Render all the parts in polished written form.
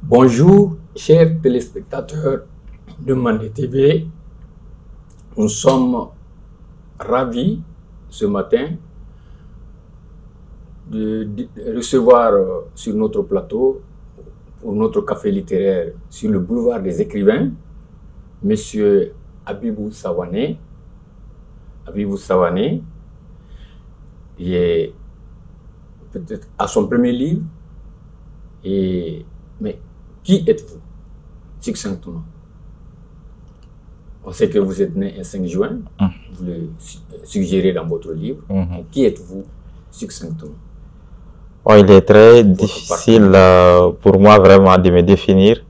Bonjour, chers téléspectateurs de Mandé TV. Nous sommes ravis ce matin de recevoir sur notre plateau, pour notre café littéraire sur le boulevard des écrivains, Monsieur Habibou Sawane. Habibou Sawane, il est peut-être à son premier livre. Mais qui êtes-vous, succinctement? On sait que vous êtes né le 5 juin, vous le suggérez dans votre livre. Qui êtes-vous, succinctement? Oh, il est très difficile pour moi vraiment de me définir,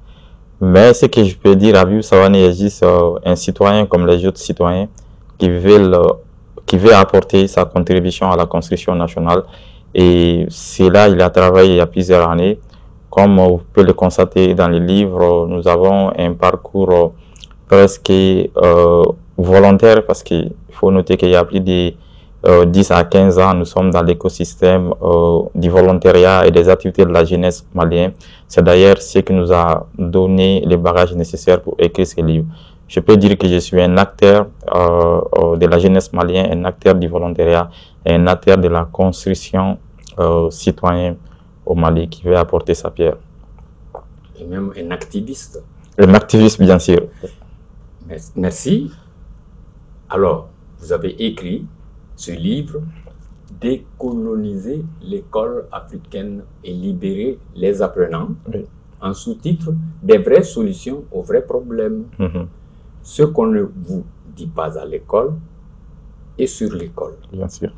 mais ce que je peux dire, Habibou Sawane est juste un citoyen comme les autres citoyens qui veut apporter sa contribution à la construction nationale. Et c'est là il a travaillé il y a plusieurs années. Comme vous pouvez le constater dans les livres, nous avons un parcours presque volontaire, parce qu'il faut noter qu'il y a plus de 10 à 15 ans, nous sommes dans l'écosystème du volontariat et des activités de la jeunesse malienne. C'est d'ailleurs ce qui nous a donné les bagages nécessaires pour écrire ce livre. Je peux dire que je suis un acteur de la jeunesse malienne, un acteur du volontariat et un acteur de la construction citoyenne au Mali qui veut apporter sa pierre. Et même un activiste. Un activiste, bien sûr. Merci. Alors, vous avez écrit ce livre, Décoloniser l'école africaine et libérer les apprenants, en sous-titre, des vraies solutions aux vrais problèmes. Ce qu'on ne vous dit pas à l'école et sur l'école. Bien sûr.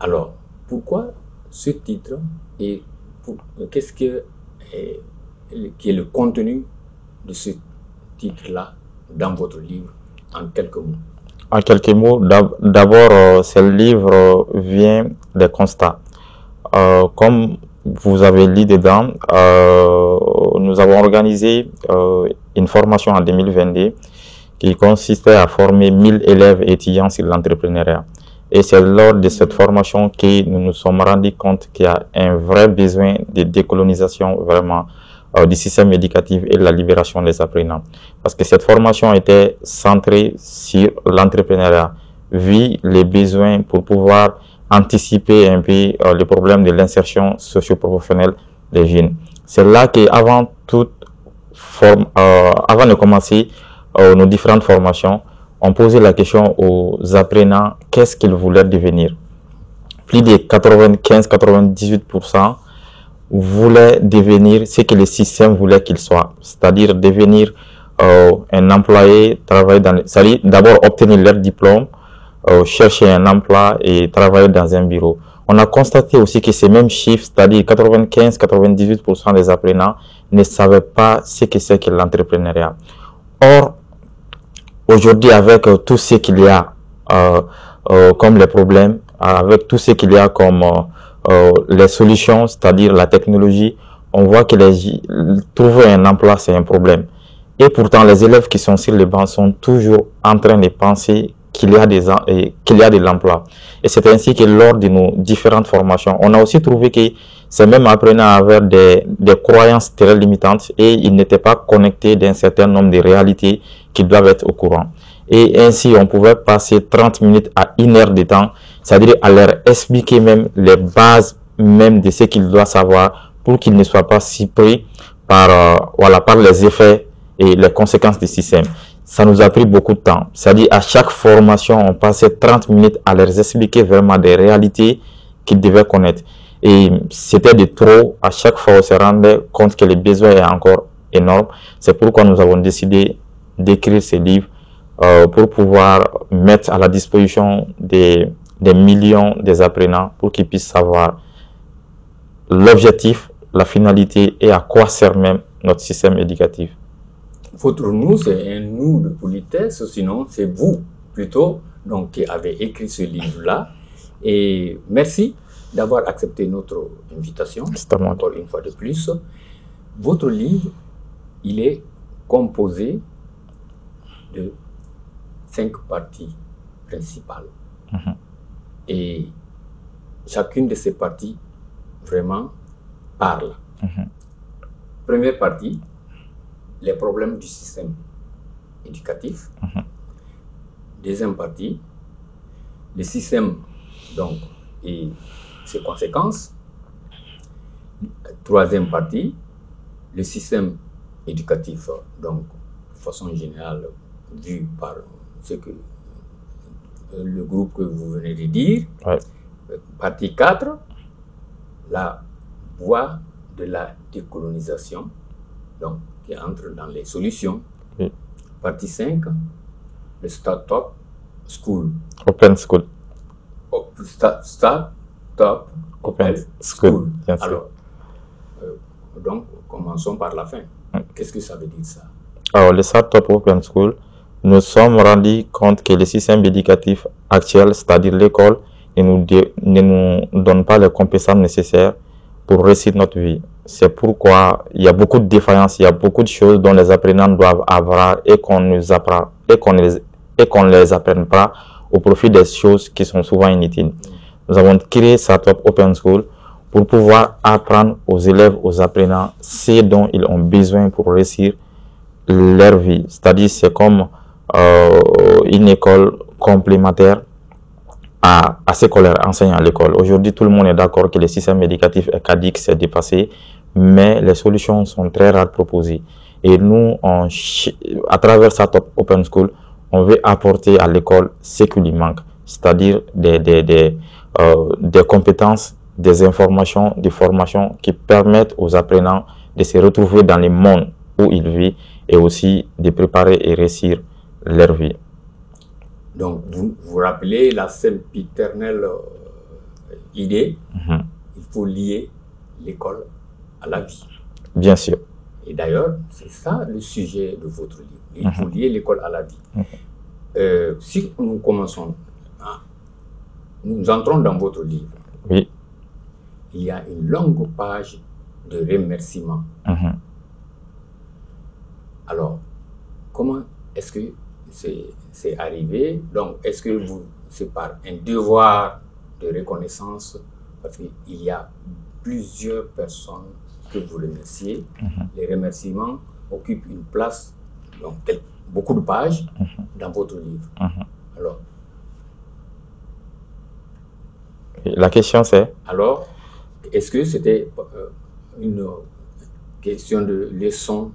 Alors, pourquoi ce titre et qu'est-ce qui est le contenu de ce titre-là dans votre livre, en quelques mots? En quelques mots, d'abord, ce livre vient des constats. Comme vous avez lu dedans, nous avons organisé une formation en 2022 qui consistait à former 1000 élèves et étudiants sur l'entrepreneuriat. Et c'est lors de cette formation que nous nous sommes rendus compte qu'il y a un vrai besoin de décolonisation vraiment du système éducatif et de la libération des apprenants. Parce que cette formation était centrée sur l'entrepreneuriat, vu les besoins pour pouvoir anticiper un peu les problèmes de l'insertion socio-professionnelle des jeunes. C'est là qu'avant avant de commencer nos différentes formations, on posait la question aux apprenants, qu'est-ce qu'ils voulaient devenir. Plus de 95-98% voulaient devenir ce que le système voulait qu'ils soient, c'est-à-dire devenir un employé, travailler c'est-à-dire d'abord obtenir leur diplôme, chercher un emploi et travailler dans un bureau. On a constaté aussi que ces mêmes chiffres, c'est-à-dire 95-98% des apprenants ne savaient pas ce que c'est que l'entrepreneuriat. Or, aujourd'hui, avec tout ce qu'il y a comme les problèmes, avec tout ce qu'il y a comme les solutions, c'est-à-dire la technologie, on voit que trouver un emploi, c'est un problème. Et pourtant, les élèves qui sont sur les bancs sont toujours en train de penser qu'il y a de l'emploi. Et c'est ainsi que lors de nos différentes formations, on a aussi trouvé que ces mêmes apprenants avaient des croyances très limitantes et ils n'étaient pas connectés d'un certain nombre de réalités qui doivent être au courant. Et ainsi, on pouvait passer 30 minutes à 1 heure de temps, c'est-à-dire à leur expliquer même les bases même de ce qu'ils doivent savoir pour qu'ils ne soient pas si pris par les effets et les conséquences du système. Ça nous a pris beaucoup de temps. C'est-à-dire à chaque formation, on passait 30 minutes à leur expliquer vraiment des réalités qu'ils devaient connaître. Et c'était de trop. À chaque fois, on se rendait compte que le besoin est encore énorme. C'est pourquoi nous avons décidé d'écrire ce livre pour pouvoir mettre à la disposition des millions des apprenants pour qu'ils puissent savoir l'objectif, la finalité et à quoi sert même notre système éducatif. Votre nous, c'est un nous de politesse, sinon c'est vous plutôt donc, qui avez écrit ce livre-là. Et merci d'avoir accepté notre invitation, encore une fois de plus. Votre livre, il est composé de 5 parties principales. Et chacune de ces parties vraiment parle. Première partie, les problèmes du système éducatif. Deuxième partie, le système donc, et ses conséquences. Troisième partie, le système éducatif, donc de façon générale, vu par ce que le groupe que vous venez de dire. Ouais. Partie 4, la voie de la décolonisation, donc qui entre dans les solutions. Oui. Partie 5, le Start-up School. Open School. Start-up Open School. Bien sûr. Alors, donc, commençons par la fin. Qu'est-ce que ça veut dire ça? Alors, le Start-up Open School, nous sommes rendus compte que le système éducatif actuel, c'est-à-dire l'école, ne nous donne pas les compétences nécessaires pour réussir notre vie. C'est pourquoi il y a beaucoup de défaillances, il y a beaucoup de choses dont les apprenants doivent avoir et qu'on nous apprend et qu'on ne les apprenne pas au profit des choses qui sont souvent inutiles. Nous avons créé Start-up Open School pour pouvoir apprendre aux élèves, aux apprenants, ce dont ils ont besoin pour réussir leur vie. C'est-à-dire, c'est comme une école complémentaire à ce qu'on leur enseigne à l'école. Aujourd'hui, tout le monde est d'accord que le système éducatif est caduc, c'est dépassé, mais les solutions sont très rares proposées. Et nous, à travers Start-up Open School, on veut apporter à l'école ce qui lui manque, c'est-à-dire des compétences, des informations, des formations qui permettent aux apprenants de se retrouver dans le monde où ils vivent et aussi de préparer et réussir leur vie. Donc, vous vous rappelez la sempiternelle idée, il faut lier l'école à la vie. Bien sûr. Et d'ailleurs, c'est ça le sujet de votre livre. Il faut lier l'école à la vie. Si nous commençons, nous entrons dans votre livre. Oui. Il y a une longue page de remerciements. Alors, comment est-ce que c'est arrivé? Donc, est-ce que c'est par un devoir de reconnaissance, parce qu'il y a plusieurs personnes que vous remerciez. Les remerciements occupent une place, donc beaucoup de pages dans votre livre. Alors, la question c'est? Alors, est-ce que c'était une question de leçon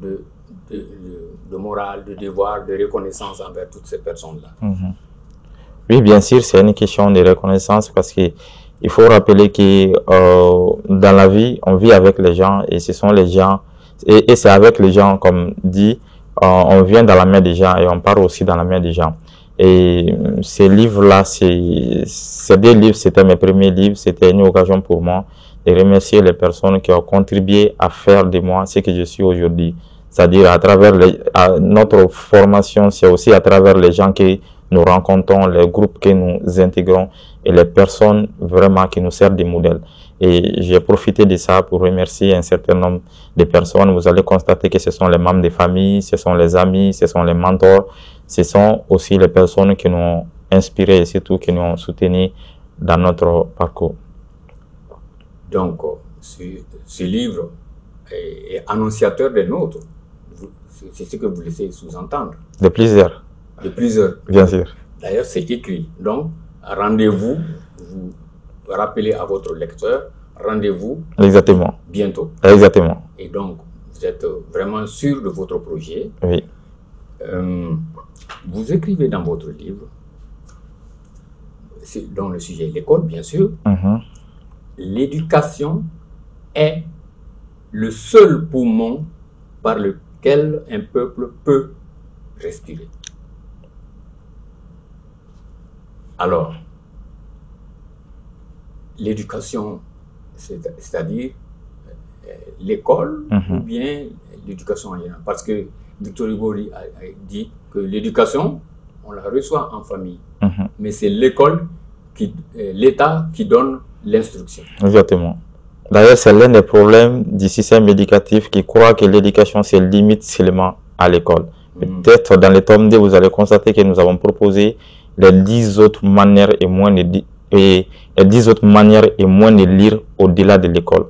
de morale, de devoir, de reconnaissance envers toutes ces personnes-là? Oui, bien sûr, c'est une question de reconnaissance parce qu'il faut rappeler que dans la vie, on vit avec les gens et ce sont les gens, et c'est avec les gens, comme dit, on vient dans la main des gens et on part aussi dans la main des gens. Et ces livres-là, ces deux livres, c'était mes premiers livres, c'était une occasion pour moi de remercier les personnes qui ont contribué à faire de moi ce que je suis aujourd'hui. C'est-à-dire à travers notre formation, c'est aussi à travers les gens que nous rencontrons, les groupes que nous intégrons et les personnes vraiment qui nous servent de modèles. Et j'ai profité de ça pour remercier un certain nombre de personnes. Vous allez constater que ce sont les membres des familles, ce sont les amis, ce sont les mentors, ce sont aussi les personnes qui nous ont inspirés et surtout qui nous ont soutenus dans notre parcours. Donc, ce livre est annonciateur des nôtres. C'est ce que vous laissez sous-entendre. De plusieurs. De plusieurs. Bien sûr. D'ailleurs, c'est écrit. Donc, rendez-vous, vous rappelez à votre lecteur, rendez-vous. Exactement. Bientôt. Exactement. Et donc, vous êtes vraiment sûr de votre projet. Oui. Vous écrivez dans votre livre, dont le sujet est l'école, bien sûr. L'éducation est le seul poumon par lequel un peuple peut respirer. Alors, l'éducation, c'est-à-dire l'école ou bien l'éducation en général. Parce que Victor Hugo a dit que l'éducation, on la reçoit en famille. Mais c'est l'école, l'État qui donne l'instruction. Exactement. D'ailleurs, c'est l'un des problèmes du système éducatif qui croit que l'éducation se limite seulement à l'école. Peut-être dans le tome 2, vous allez constater que nous avons proposé les 10 autres manières et moins de lire au-delà de l'école.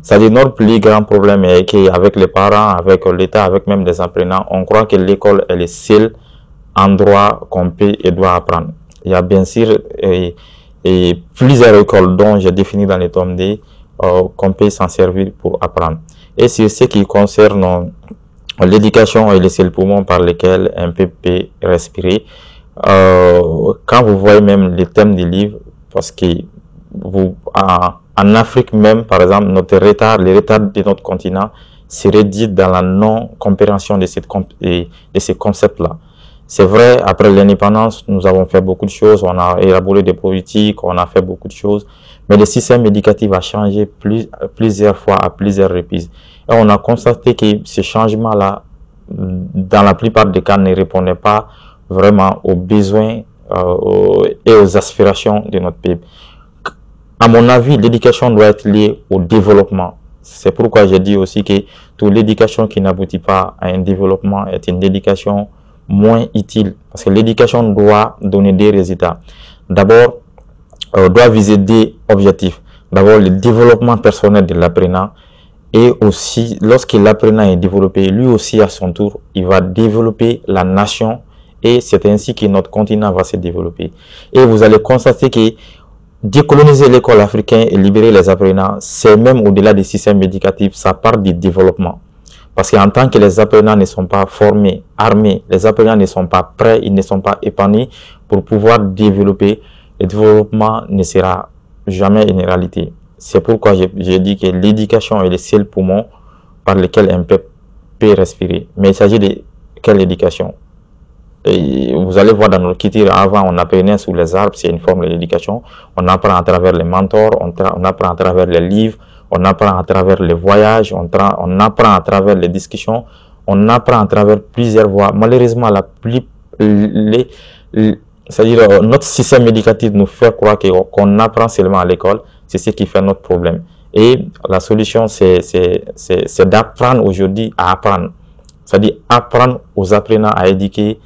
C'est-à-dire notre plus grand problème est qu'avec les parents, avec l'État, avec même les apprenants, on croit que l'école est le seul endroit qu'on peut et doit apprendre. Il y a bien sûr plusieurs écoles dont j'ai défini dans les tomes D qu'on peut s'en servir pour apprendre. Et c'est ce qui concerne l'éducation et les seuls poumons par lesquels un peu peut respirer. Quand vous voyez même les thèmes des livres, parce que en Afrique même, par exemple, les retards de notre continent seraient dits dans la non-compréhension de ces concepts-là. C'est vrai, après l'indépendance, nous avons fait beaucoup de choses, on a élaboré des politiques, on a fait beaucoup de choses, mais le système éducatif a changé plusieurs fois, à plusieurs reprises. Et on a constaté que ces changements-là, dans la plupart des cas, ne répondaient pas vraiment aux besoins et aux aspirations de notre pays. À mon avis, l'éducation doit être liée au développement. C'est pourquoi j'ai dit aussi que toute l'éducation qui n'aboutit pas à un développement est une éducation moins utile. Parce que l'éducation doit donner des résultats. D'abord, doit viser des objectifs. D'abord, le développement personnel de l'apprenant. Et aussi, lorsque l'apprenant est développé, lui aussi à son tour, il va développer la nation. Et c'est ainsi que notre continent va se développer. Et vous allez constater que décoloniser l'école africaine et libérer les apprenants, c'est même au-delà des systèmes éducatifs, ça part du développement. Parce qu'en tant que les apprenants ne sont pas formés, armés, les apprenants ne sont pas prêts, ils ne sont pas épanouis pour pouvoir développer, le développement ne sera jamais une réalité. C'est pourquoi j'ai dit que l'éducation est le seul poumon par lequel un peuple peut respirer. Mais il s'agit de quelle éducation? Et vous allez voir dans notre culture, avant on apprenait sous les arbres, c'est une forme d'éducation. On apprend à travers les mentors, on apprend à travers les livres, on apprend à travers les voyages, on apprend à travers les discussions, on apprend à travers plusieurs voies. Malheureusement, c'est-à-dire notre système éducatif nous fait croire qu'on apprend seulement à l'école, c'est ce qui fait notre problème. Et la solution, c'est d'apprendre aujourd'hui à apprendre. C'est-à-dire apprendre aux apprenants à éduquer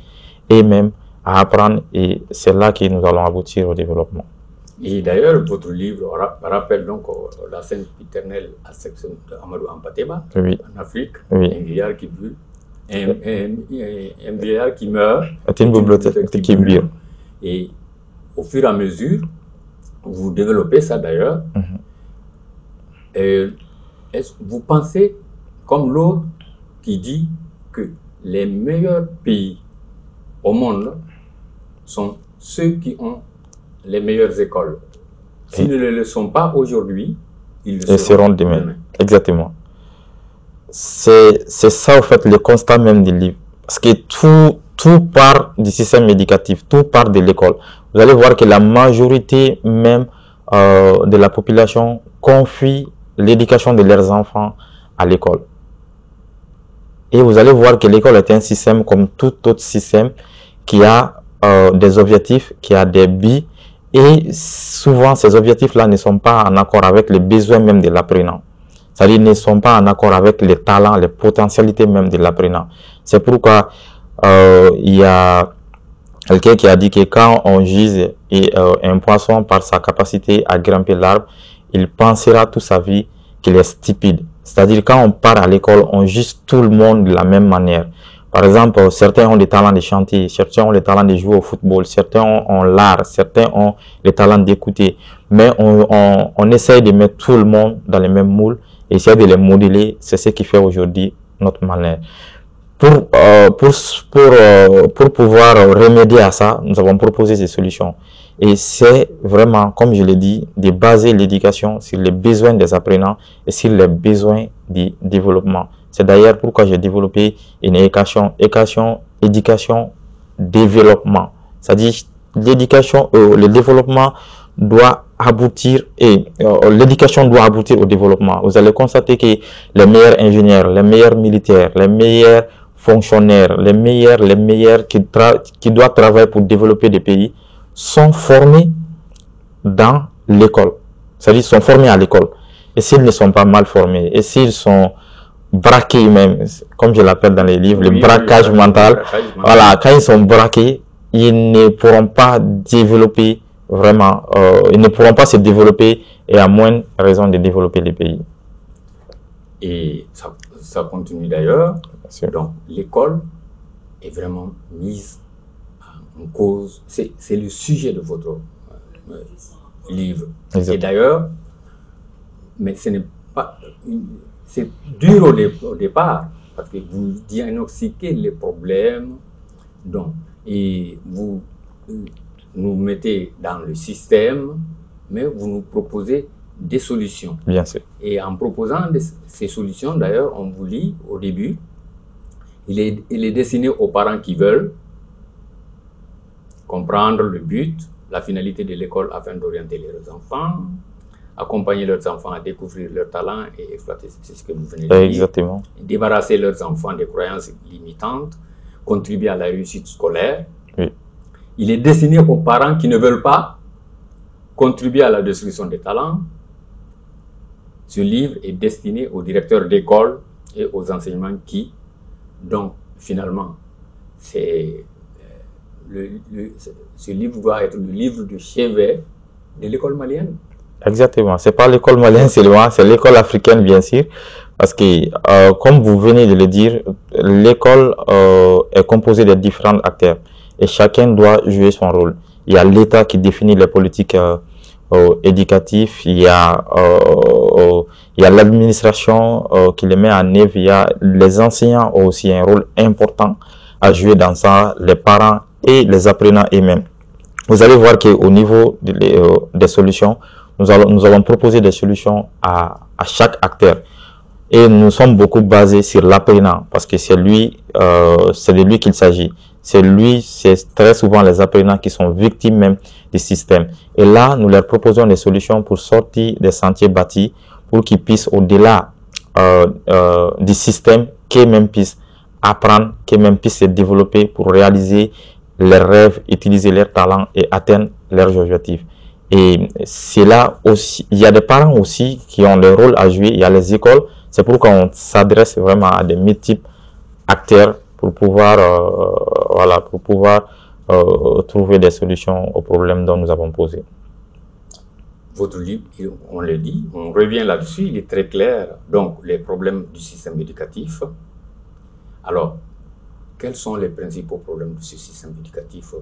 et même à apprendre, et c'est là que nous allons aboutir au développement. Et d'ailleurs, votre livre rappelle donc la scène éternelle à section d'Amadou Hampâté-Bâ, oui, en Afrique, oui. Un vieillard qui brûle, un vieillard qui meurt, C'est une bibliothèque qui brûle. Et au fur et à mesure, vous développez ça d'ailleurs. Vous pensez, comme l'autre qui dit que les meilleurs pays au monde sont ceux qui ont les meilleures écoles. S'ils ne le sont pas aujourd'hui, ils le seront demain. Exactement. C'est ça, en fait, le constat même du livre. Parce que tout part du système éducatif, tout part de l'école. Vous allez voir que la majorité même de la population confie l'éducation de leurs enfants à l'école. Et vous allez voir que l'école est un système comme tout autre système qui a des objectifs, qui a des buts. Et souvent, ces objectifs-là ne sont pas en accord avec les besoins même de l'apprenant. C'est-à-dire ne sont pas en accord avec les talents, les potentialités même de l'apprenant. C'est pourquoi il y a quelqu'un qui a dit que quand on juge un poisson par sa capacité à grimper l'arbre, il pensera toute sa vie qu'il est stupide. C'est-à-dire quand on part à l'école, on juge tout le monde de la même manière. Par exemple, certains ont des talents de chanter, certains ont les talents de jouer au football, certains ont l'art, certains ont les talents d'écouter. Mais on essaye de mettre tout le monde dans les mêmes moules et essayer de les modeler. C'est ce qui fait aujourd'hui notre manière. Pour pouvoir remédier à ça, nous avons proposé des solutions. Et c'est vraiment, comme je l'ai dit, de baser l'éducation sur les besoins des apprenants et sur les besoins du développement. C'est d'ailleurs pourquoi j'ai développé une éducation, développement. C'est-à-dire l'éducation, le développement doit aboutir et l'éducation doit aboutir au développement. Vous allez constater que les meilleurs ingénieurs, les meilleurs militaires, les meilleurs fonctionnaires, les meilleurs qui doivent travailler pour développer des pays sont formés dans l'école. C'est-à-dire sont formés à l'école. Et s'ils ne sont pas mal formés, et s'ils sont braqués même, comme je l'appelle dans les livres, le braquage mental. Voilà, quand ils sont braqués, ils ne pourront pas développer vraiment, ils ne pourront pas se développer et à moins raison de développer les pays. Et ça continue d'ailleurs. Donc, l'école est vraiment mise en cause. C'est le sujet de votre livre. Exactement. Et d'ailleurs, mais ce n'est pas... C'est dur au départ, parce que vous diagnostiquez les problèmes, donc, et vous nous mettez dans le système, mais vous nous proposez des solutions. Bien sûr. Et en proposant ces solutions, d'ailleurs, on vous lit au début, il est destiné aux parents qui veulent comprendre le but, la finalité de l'école afin d'orienter leurs enfants, accompagner leurs enfants à découvrir leurs talents et exploiter, c'est ce que vous venez de dire. Exactement. Débarrasser leurs enfants des croyances limitantes, contribuer à la réussite scolaire. Oui. Il est destiné aux parents qui ne veulent pas contribuer à la destruction des talents. Ce livre est destiné aux directeurs d'école et aux enseignants qui, donc, finalement, ce livre doit être le livre de chevet de l'école malienne. Exactement. C'est pas l'école malienne seulement, c'est l'école africaine, bien sûr. Parce que, comme vous venez de le dire, l'école est composée de différents acteurs. Et chacun doit jouer son rôle. Il y a l'État qui définit les politiques éducatives. Il y a l'administration qui les met en œuvre. Il y a les enseignants ont aussi un rôle important à jouer dans ça, les parents et les apprenants eux-mêmes. Vous allez voir qu'au niveau des solutions, nous allons proposer des solutions à chaque acteur. Et nous sommes beaucoup basés sur l'apprenant parce que c'est de lui qu'il s'agit. C'est très souvent les apprenants qui sont victimes même du système. Et là, nous leur proposons des solutions pour sortir des sentiers bâtis, pour qu'ils puissent, au-delà du système, qu'eux-mêmes puissent apprendre, qu'eux-mêmes puissent se développer pour réaliser leurs rêves, utiliser leurs talents et atteindre leurs objectifs. Et c'est là aussi, il y a des parents aussi qui ont leur rôle à jouer, il y a les écoles. C'est pourquoi on s'adresse vraiment à des multiples acteurs pour pouvoir, trouver des solutions aux problèmes dont nous avons posé. Votre livre, on le dit, on revient là-dessus, il est très clair. Donc, les problèmes du système éducatif. Alors, quels sont les principaux problèmes de ce système éducatif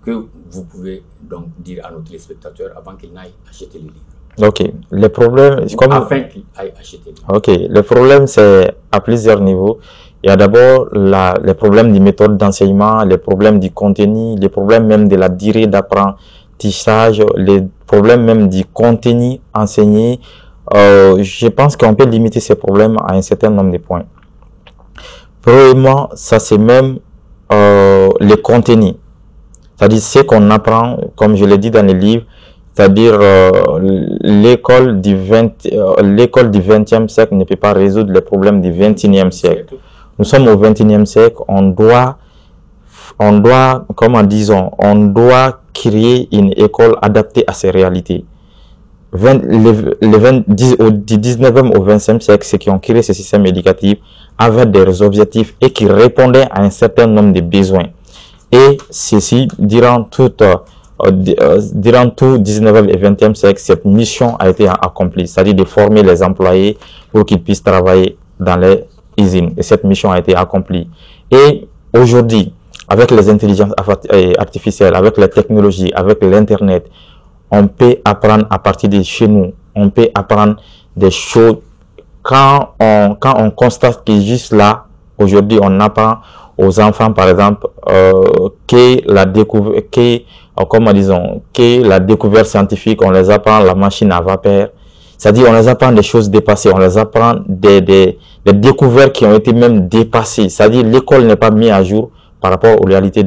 que vous pouvez donc dire à nos téléspectateurs avant qu'ils n'aillent acheter le livre? Ok, les problèmes... Afin qu'ils aillent acheter le livre. Ok, le problème c'est à plusieurs niveaux. Il y a d'abord les problèmes des méthodes d'enseignement, les problèmes du contenu, les problèmes même de la durée d'apprentissage, les problèmes même du contenu enseigné. Je pense qu'on peut limiter ces problèmes à un certain nombre de points. Premièrement, ça c'est même le contenu. C'est-à-dire ce qu'on apprend, comme je l'ai dit dans les livres, c'est-à-dire l'école du XXe siècle ne peut pas résoudre les problèmes du XXIe siècle. Nous sommes au XXIe siècle, on doit, comment disons, on doit créer une école adaptée à ces réalités. Du 19e au 20e siècle, ceux qui ont créé ce système éducatif avaient des objectifs et qui répondaient à un certain nombre de besoins. Et ceci, durant tout 19e et 20e siècle, cette mission a été accomplie, c'est-à-dire de former les employés pour qu'ils puissent travailler dans les usines. Et cette mission a été accomplie. Et aujourd'hui, avec les intelligences artificielles, avec la technologie, avec l'Internet, on peut apprendre à partir de chez nous. On peut apprendre des choses. Quand on constate que juste là, aujourd'hui, on apprend aux enfants, par exemple, que la découverte scientifique, on les apprend la machine à vapeur. C'est-à-dire, on les apprend des choses dépassées, on les apprend des découvertes qui ont été même dépassées. C'est-à-dire, l'école n'est pas mise à jour par rapport aux réalités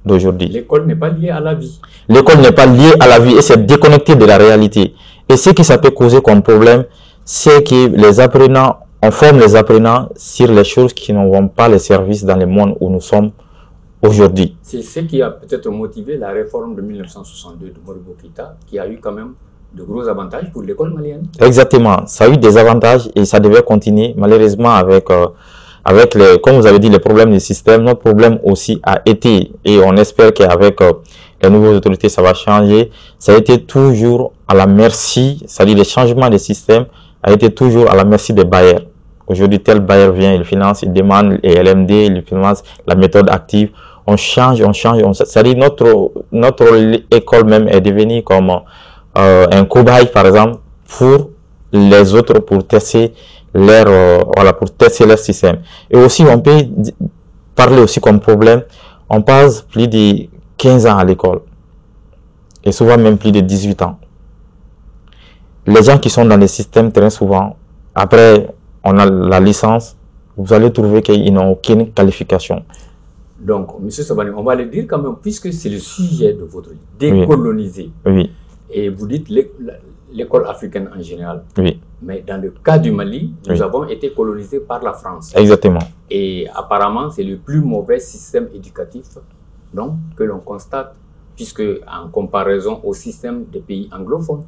d'aujourd'hui. L'école n'est pas liée à la vie. L'école n'est pas liée à la vie et c'est déconnecté de la réalité. Et ce que ça peut causer comme problème, c'est que les apprenants, on forme les apprenants sur les choses qui ne vont pas les services dans le monde où nous sommes aujourd'hui. C'est ce qui a peut-être motivé la réforme de 1962 de Modibo Keïta, qui a eu quand même de gros avantages pour l'école malienne. Exactement, ça a eu des avantages et ça devait continuer. Malheureusement, avec comme vous avez dit, les problèmes du système, notre problème aussi a été, et on espère qu'avec les nouvelles autorités, ça va changer. Ça a été toujours à la merci, c'est-à-dire le changement des systèmes a été toujours à la merci des bailleurs. Aujourd'hui, tel bailleur vient, il finance, il demande les LMD, il finance la méthode active. On change, c'est-à-dire notre école même est devenue comme un cobaye, par exemple, pour les autres, pour tester pour tester leur système. Et aussi, on peut parler aussi comme problème, on passe plus de 15 ans à l'école, et souvent même plus de 18 ans. Les gens qui sont dans les systèmes, très souvent, après, on a la licence, vous allez trouver qu'ils n'ont aucune qualification. Donc, M. Sabani, on va le dire quand même, puisque c'est le sujet de votre livre, décoloniser. Oui. Et vous dites l'école africaine en général. Oui. Mais dans le cas du Mali, nous avons été colonisés par la France. Exactement. Et apparemment, c'est le plus mauvais système éducatif donc, que l'on constate, puisque en comparaison au système des pays anglophones.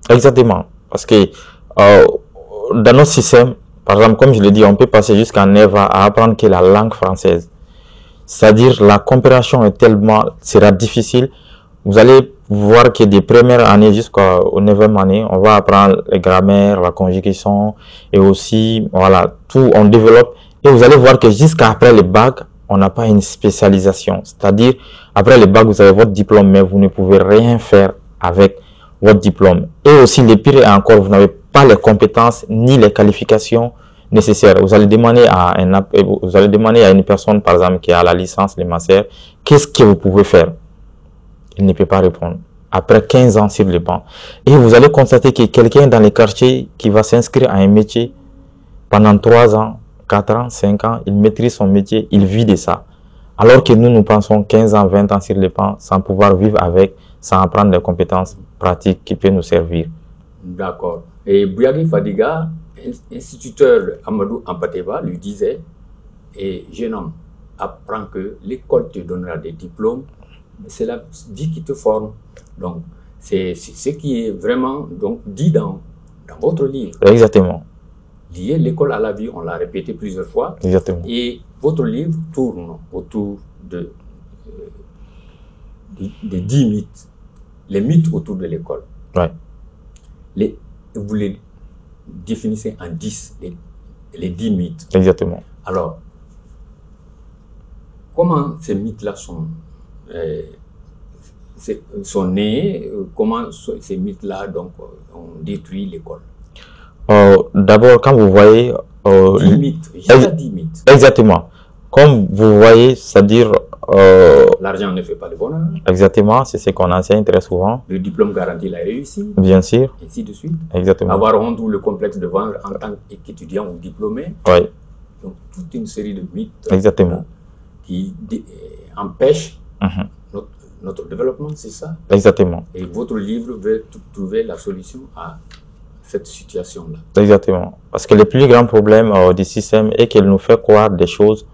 Exactement. Parce que dans notre système, par exemple, comme je l'ai dit, on peut passer jusqu'en EVA à apprendre que la langue française. C'est-à-dire la compréhension est sera difficile. Vous allez voir que des premières années jusqu'au 9e année, on va apprendre les grammaires, la conjugaison et aussi, voilà, tout on développe. Et vous allez voir que jusqu'après le bac, on n'a pas une spécialisation. C'est-à-dire, après le bac, vous avez votre diplôme, mais vous ne pouvez rien faire avec votre diplôme. Et aussi, le pire est encore, vous n'avez pas les compétences ni les qualifications nécessaires. Vous allez demander à une personne, par exemple, qui a la licence, le master, qu'est-ce que vous pouvez faire? Il ne peut pas répondre. Après 15 ans sur le banc. Et vous allez constater que quelqu'un dans les quartiers qui va s'inscrire à un métier pendant 3 ans, 4 ans, 5 ans, il maîtrise son métier, il vit de ça. Alors que nous pensons 15 ans, 20 ans sur le banc sans pouvoir vivre avec, sans apprendre des compétences pratiques qui peuvent nous servir. D'accord. Et Bouyagui Fadiga, instituteur Amadou Ampateba, lui disait, et jeune homme, apprends que l'école te donnera des diplômes, mais c'est la vie qui te forme. Donc, c'est ce qui est vraiment donc, dit dans votre livre. Exactement. Lier l'école à la vie, on l'a répété plusieurs fois. Exactement. Et votre livre tourne autour de 10 mythes. Les mythes autour de l'école. Ouais. Vous les définissez en 10, les 10 mythes. Exactement. Alors, comment ces mythes-là sont nés? Comment ces mythes-là ont détruit l'école? D'abord, quand vous voyez... 10 mythes, j'ai 10 mythes. Exactement. Comme vous voyez, c'est-à-dire... l'argent ne fait pas le bonheur. Exactement, c'est ce qu'on enseigne très souvent. Le diplôme garantit la réussite. Bien sûr. Ainsi de suite. Exactement. Avoir honte ou le complexe de vendre en tant qu'étudiant ou diplômé. Oui. Donc, toute une série de mythes. Exactement. Qui empêchent notre développement, c'est ça? Exactement. Et votre livre veut trouver la solution à cette situation-là. Exactement. Parce que le plus grand problème du système est qu'il nous fait croire des choses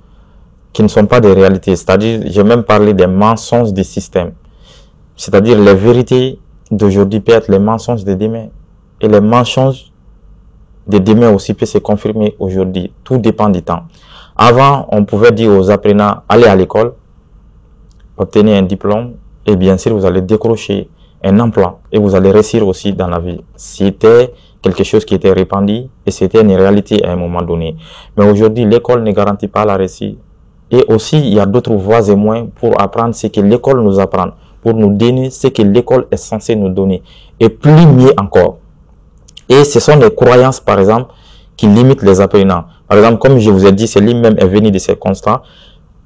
qui ne sont pas des réalités. C'est-à-dire, j'ai même parlé des mensonges du système. C'est-à-dire, les vérités d'aujourd'hui peuvent être les mensonges de demain. Et les mensonges de demain aussi peuvent se confirmer aujourd'hui. Tout dépend du temps. Avant, on pouvait dire aux apprenants, allez à l'école, obtenez un diplôme, et bien sûr, vous allez décrocher un emploi et vous allez réussir aussi dans la vie. C'était quelque chose qui était répandu et c'était une réalité à un moment donné. Mais aujourd'hui, l'école ne garantit pas la réussite. Et aussi, il y a d'autres voies et moyens pour apprendre ce que l'école nous apprend, pour nous donner ce que l'école est censée nous donner. Et plus mieux encore. Et ce sont des croyances, par exemple, qui limitent les apprenants. Par exemple, comme je vous ai dit, c'est lui-même est venu de ces constats.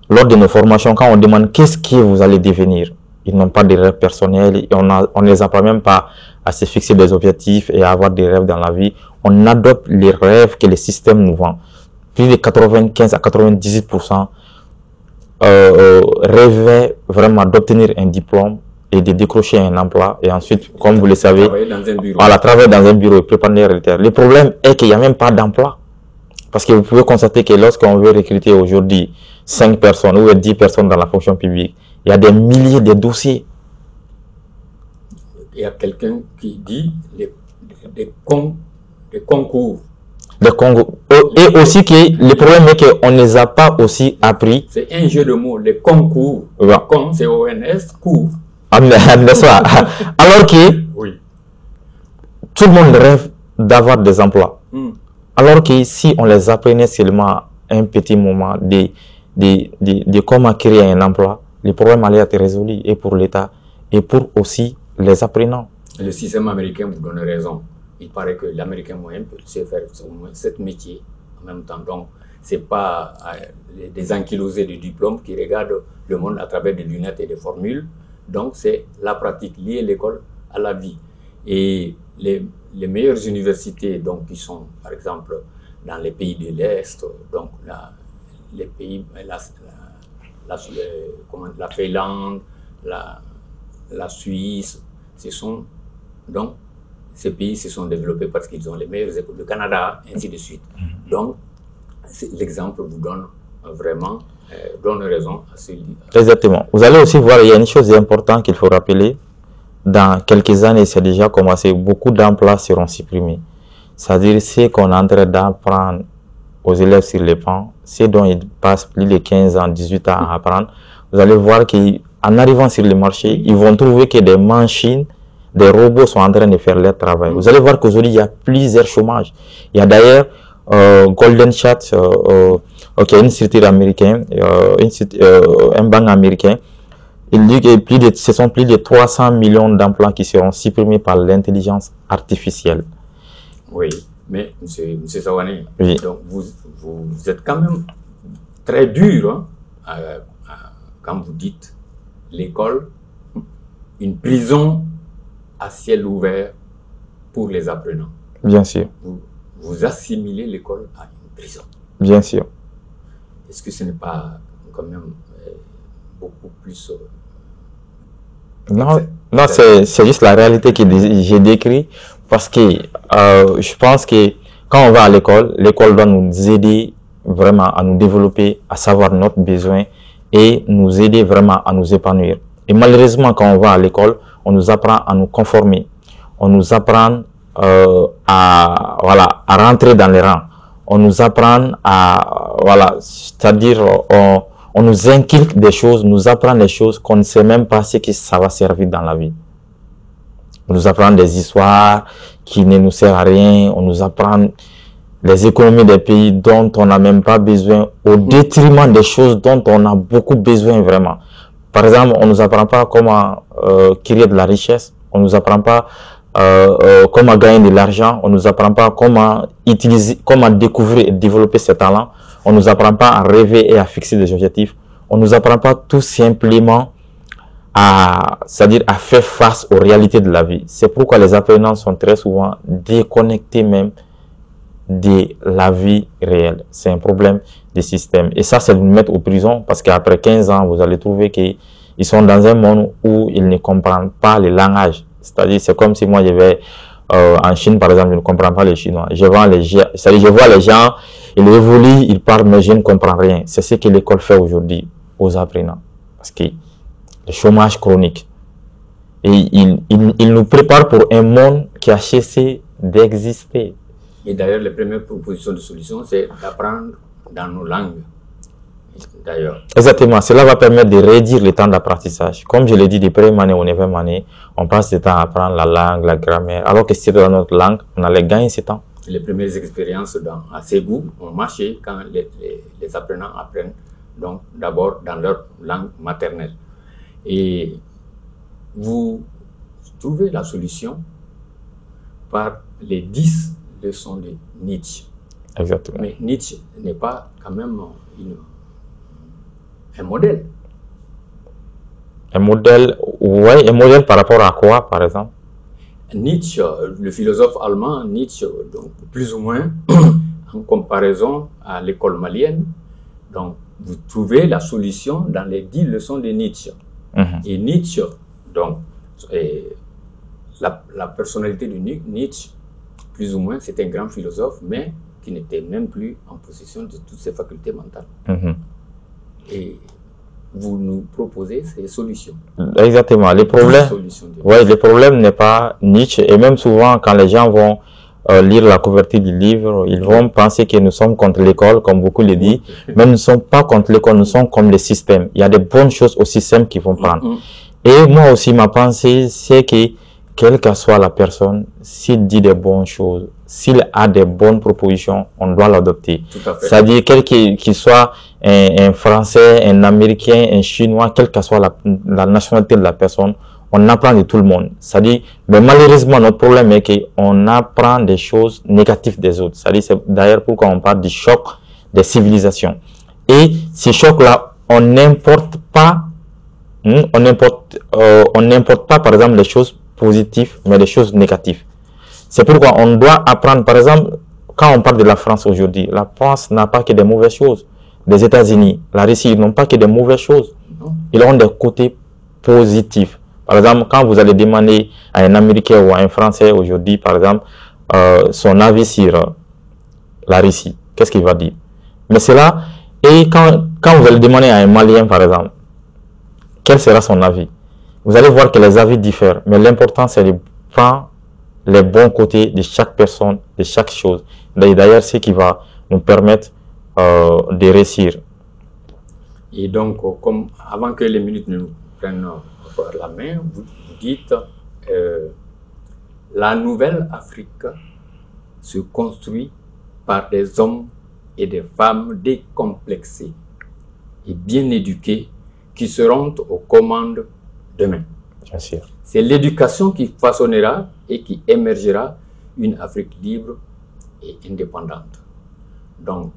Lors de nos formations, quand on demande qu'est-ce que vous allez devenir, ils n'ont pas de rêves personnels et on ne les apprend même pas à se fixer des objectifs et à avoir des rêves dans la vie. On adopte les rêves que le système nous vend. Plus de 95 à 98% rêvaient vraiment d'obtenir un diplôme et de décrocher un emploi. Et ensuite, comme vous le savez, travailler dans un bureau et préparer les réalités. Le problème est qu'il n'y a même pas d'emploi. Parce que vous pouvez constater que lorsqu'on veut recruter aujourd'hui 5 personnes ou 10 personnes dans la fonction publique, il y a des milliers de dossiers. Il y a quelqu'un qui dit des concours. Des concours. Et aussi que le problème est qu'on ne les a pas aussi appris. C'est un jeu de mots, les concours. Ouais. Con, c'est ONS, cours. N'est-ce pas? Alors que tout le monde rêve d'avoir des emplois. Alors que si on les apprenait seulement un petit moment de comment créer un emploi, le problème allait être résolu, et pour l'État, et pour aussi les apprenants. Le système américain vous donne raison. Il paraît que l'Américain moyen peut faire au moins 7 métiers en même temps. Donc, ce n'est pas des ankylosés de diplômes qui regardent le monde à travers des lunettes et des formules. Donc, c'est la pratique liée l'école à la vie. Et les meilleures universités, donc, qui sont, par exemple, dans les pays de l'Est, donc les pays, la Finlande, la Suisse, ce sont donc ces pays se sont développés parce qu'ils ont les meilleures écoles, le Canada, ainsi de suite. Donc, l'exemple vous donne vraiment donne raison à ce livre. Exactement. Vous allez aussi voir, il y a une chose importante qu'il faut rappeler. Dans quelques années, c'est déjà commencé, beaucoup d'emplois seront supprimés. C'est-à-dire, ce qu'on est en train d'apprendre aux élèves sur les bancs, ce dont ils passent plus de 15 ans, 18 ans à apprendre, vous allez voir qu'en arrivant sur le marché, ils vont trouver que des machines, des robots sont en train de faire leur travail. Vous allez voir qu'aujourd'hui, il y a plusieurs chômages. Il y a d'ailleurs Golden Chat, une structure américaine, un banque américain. Il dit que ce sont plus de 300 millions d'emplois qui seront supprimés par l'intelligence artificielle. Oui, mais M. Sawane, oui. Donc vous êtes quand même très dur hein, quand vous dites l'école, une prison à ciel ouvert pour les apprenants. Bien sûr. Vous assimilez l'école à une prison. Bien sûr. Est-ce que ce n'est pas quand même beaucoup plus... Non, c'est juste la réalité que j'ai décrit, parce que je pense que quand on va à l'école, l'école doit nous aider vraiment à nous développer, à savoir notre besoin et nous aider vraiment à nous épanouir. Et malheureusement, quand on va à l'école, on nous apprend à nous conformer, on nous apprend à rentrer dans les rangs, on nous apprend c'est-à-dire on nous inculque des choses, nous apprend des choses qu'on ne sait même pas ce que ça va servir dans la vie. On nous apprend des histoires qui ne nous servent à rien, on nous apprend les économies des pays dont on n'a même pas besoin, au détriment des choses dont on a beaucoup besoin vraiment. Par exemple, on ne nous apprend pas comment créer de la richesse, on ne nous apprend pas comment gagner de l'argent, on ne nous apprend pas comment utiliser, comment découvrir et développer ses talents, on ne nous apprend pas à rêver et à fixer des objectifs, on ne nous apprend pas tout simplement c'est-à-dire à faire face aux réalités de la vie. C'est pourquoi les apprenants sont très souvent déconnectés même de la vie réelle. C'est un problème des systèmes. Et ça, c'est de nous mettre aux prisons, parce qu'après 15 ans, vous allez trouver qu'ils sont dans un monde où ils ne comprennent pas les langages. C'est-à-dire, c'est comme si moi, je vais en Chine, par exemple, je ne comprends pas les Chinois. Je vois les gens, ils évoluent, ils parlent, mais je ne comprends rien. C'est ce que l'école fait aujourd'hui aux apprenants. Parce que le chômage chronique. Et il nous prépare pour un monde qui a cessé d'exister. Et d'ailleurs, les premières propositions de solution, c'est d'apprendre dans nos langues. D'ailleurs. Exactement. Cela va permettre de réduire le temps d'apprentissage. Comme je l'ai dit, de première année au 9e année, on passe du temps à apprendre la langue, la grammaire. Alors que si c'était dans notre langue, on allait gagner ce temps. Les premières expériences à Ségou ont marché quand les apprenants apprennent donc d'abord dans leur langue maternelle. Et vous trouvez la solution par les 10 leçons de Nietzsche. Exactement. Mais Nietzsche n'est pas quand même un modèle. Un modèle, oui, un modèle par rapport à quoi, par exemple? Nietzsche, le philosophe allemand, Nietzsche, donc plus ou moins en comparaison à l'école malienne, donc vous trouvez la solution dans les 10 leçons de Nietzsche. Et Nietzsche, donc, la personnalité de Nietzsche, plus ou moins, c'est un grand philosophe, mais qui n'était même plus en possession de toutes ses facultés mentales. Et vous nous proposez ces solutions. Exactement. Le problème n'est pas Nietzsche. Et même souvent, quand les gens vont lire la couverture du livre, ils vont penser que nous sommes contre l'école, comme beaucoup le disent. Mais nous ne sommes pas contre l'école, nous sommes comme le système. Il y a des bonnes choses au système qui vont prendre. Et moi aussi, ma pensée, c'est que quelle que soit la personne, s'il dit des bonnes choses, s'il a des bonnes propositions, on doit l'adopter. C'est-à-dire, quel qu'il soit un Français, un Américain, un Chinois, quelle que soit la nationalité de la personne, on apprend de tout le monde. C'est-à-dire, mais malheureusement, notre problème est qu'on apprend des choses négatives des autres. C'est-à-dire, c'est d'ailleurs pourquoi on parle du choc des civilisations. Et ces chocs-là, on n'importe pas, on n'importe pas, par exemple, les choses positives, mais les choses négatives. C'est pourquoi on doit apprendre, par exemple, quand on parle de la France aujourd'hui, la France n'a pas que des mauvaises choses. Les États-Unis, la Russie, ils n'ont pas que des mauvaises choses. Ils ont des côtés positifs. Par exemple, quand vous allez demander à un Américain ou à un Français aujourd'hui, par exemple, son avis sur la Russie, qu'est-ce qu'il va dire? Mais c'est là, et quand vous allez demander à un Malien, par exemple, quel sera son avis? Vous allez voir que les avis diffèrent, mais l'important, c'est de prendre les bons côtés de chaque personne, de chaque chose. D'ailleurs, c'est ce qui va nous permettre de réussir. Et donc, comme avant que les minutes ne nous prennent la main, vous dites la nouvelle Afrique se construit par des hommes et des femmes décomplexés et bien éduqués qui seront aux commandes demain. Bien sûr. C'est l'éducation qui façonnera et qui émergera une Afrique libre et indépendante. Donc,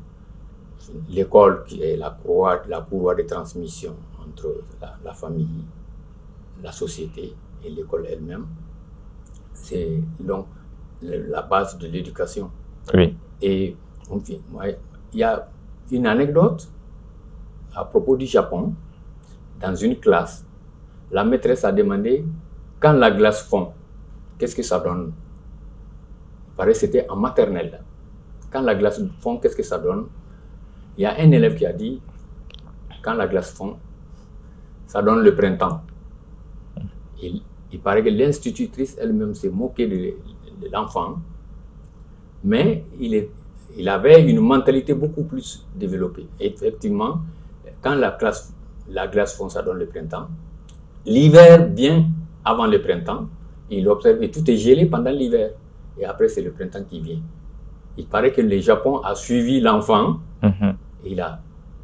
l'école qui est la courroie de transmission entre la famille, la société et l'école elle-même, c'est donc la base de l'éducation. Oui. Et il y a une anecdote à propos du Japon. Dans une classe, la maîtresse a demandé quand la glace fond, qu'est-ce que ça donne? Il paraît que c'était en maternelle. Quand la glace fond, qu'est-ce que ça donne? Il y a un élève qui a dit quand la glace fond, ça donne le printemps. Il paraît que l'institutrice elle-même s'est moquée de l'enfant, mais il avait une mentalité beaucoup plus développée. Et effectivement, quand la glace fond, ça donne le printemps. L'hiver vient avant le printemps. Il observe et tout est gelé pendant l'hiver. Et après, c'est le printemps qui vient. Il paraît que le Japon a suivi l'enfant. Et il a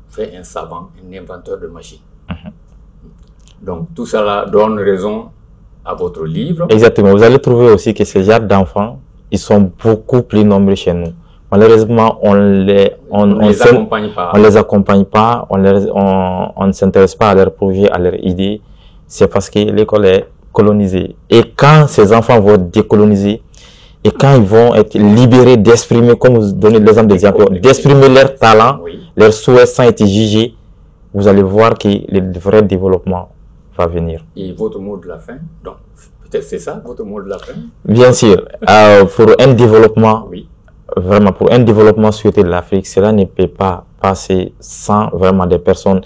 fait un savant, un inventeur de machines. Donc, tout cela donne raison à votre livre. Exactement. Vous allez trouver aussi que ces genres d'enfants, ils sont beaucoup plus nombreux chez nous. Malheureusement, on les accompagne pas, on ne s'intéresse pas à leurs projets, à leurs idées. C'est parce que l'école est colonisée. Et quand ces enfants vont décoloniser, et quand ils vont être libérés d'exprimer, comme vous donnez l'exemple d'exemple, d'exprimer leur talent, leurs souhaits sans être jugés, vous allez voir que le vrai développement va venir. Et votre mot de la fin, donc peut-être c'est ça, votre mot de la fin? Bien sûr. Pour un développement, vraiment, pour un développement souhaité de l'Afrique, cela ne peut pas passer sans vraiment des personnes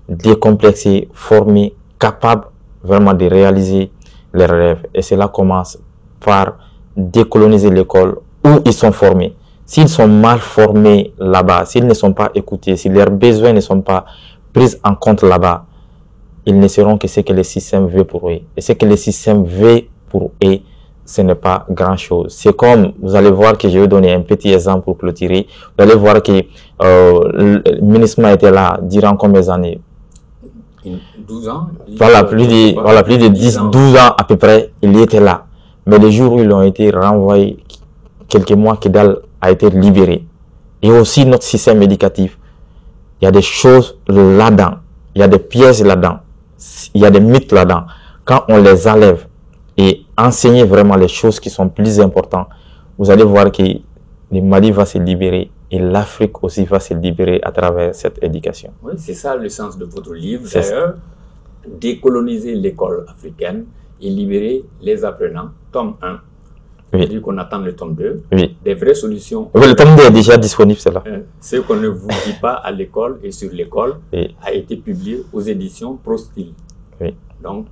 décomplexées, formées, capables vraiment de réaliser leurs rêves. Et cela commence par décoloniser l'école où ils sont formés. S'ils sont mal formés là-bas, s'ils ne sont pas écoutés, si leurs besoins ne sont pas pris en compte là-bas, ils ne seront que ce que le système veut pour eux. Et ce que le système veut pour eux, ce n'est pas grand-chose. C'est comme, vous allez voir que je vais donner un petit exemple pour clôturer. Vous allez voir que le ministre était là durant combien d'années? 12 ans. Voilà, plus de 12 ans à peu près, il était là. Mais le jour où ils ont été renvoyés, quelques mois, Kidal a été libéré. Et aussi notre système éducatif. Il y a des choses là-dedans. Il y a des pièges là-dedans. Il y a des mythes là-dedans. Quand on les enlève et enseigner vraiment les choses qui sont plus importantes, vous allez voir que le Mali va se libérer et l'Afrique aussi va se libérer à travers cette éducation. Oui, c'est ça le sens de votre livre. D'ailleurs, décoloniser l'école africaine et libérer les apprenants, tome 1. Oui. C'est-à-dire qu'on attend le tome 2. Oui. Des vraies solutions. Oui, le tome 2 est déjà disponible, c'est là. Ce qu'on ne vous dit pas à l'école et sur l'école a été publié aux éditions Prostil. Oui. Donc,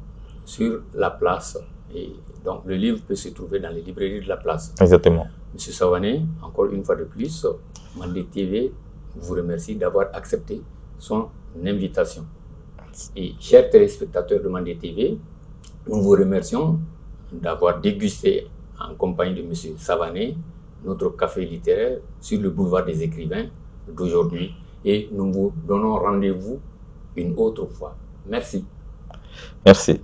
sur la place. Et donc, le livre peut se trouver dans les librairies de la place. Exactement. Monsieur Savané, encore une fois de plus, Mandé TV vous remercie d'avoir accepté son invitation. Et chers téléspectateurs de Mandé TV, nous vous remercions d'avoir dégusté en compagnie de M. Savané notre café littéraire sur le boulevard des écrivains d'aujourd'hui. Et nous vous donnons rendez-vous une autre fois. Merci. Merci.